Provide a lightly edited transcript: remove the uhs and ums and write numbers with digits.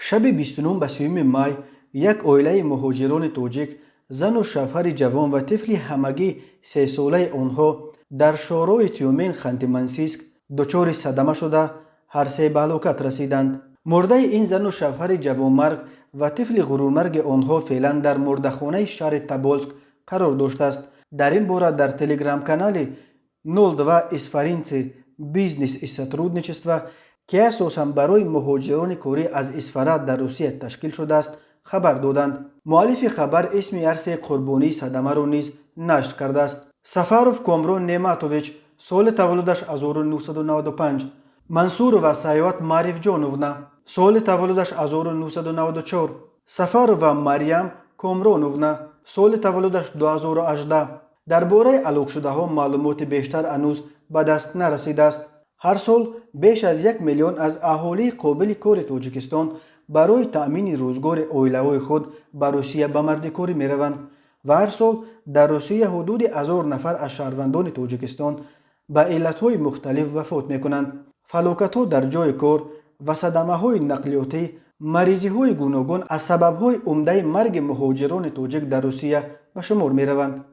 شب 29 به 30 مای یک عائله مهاجران توجیک زن و شوهر جوان و طفل همگی 3 ساله آنها در شورای تیومین خانت منسیسک دچار صدمه شده هر سه به هلاکت رسیدند. مرده این زن و شوهر جوانمرگ و طفل غرورمرگ آنها فعلا در مردخانه شهر تبولسک قرار داشته است. در این باره در تلگرام کانال 02 اسفرینц بیزنس і сотрудничества که اساساً برای مهاجران کاری از اسفرات در روسیه تشکیل شده است خبر دادند. مؤلف خبر اسم هر سه قربانی صدمه را نیز نشر کرده است. سفاروف کامرون نعمتوویچ سال تولدش 1995، منصور و سایوات معرف جانوونا سال تولدش 1994، سفارووا مریم کامرونوونا سال تولدش 2018. درباره هلاک شده ها معلومات بیشتر هنوز به دست نرسیده است. هر سال بیش از 1 میلیون از اهالی قابل کار تاجیکستان برای تأمین روزگار عائله‌های خود به روسیه به مردکاری می روند و هر سال در روسیه حدود 1000 نفر از شهروندان تاجیکستان به علتهای مختلف وفات می کنند. فلاکت‌ها در جای کار و صدمه‌های نقلیاتی، مریضی‌های گوناگون از سبب‌های عمده مرگ مهاجران تاجیک در روسیه به شمار می روند.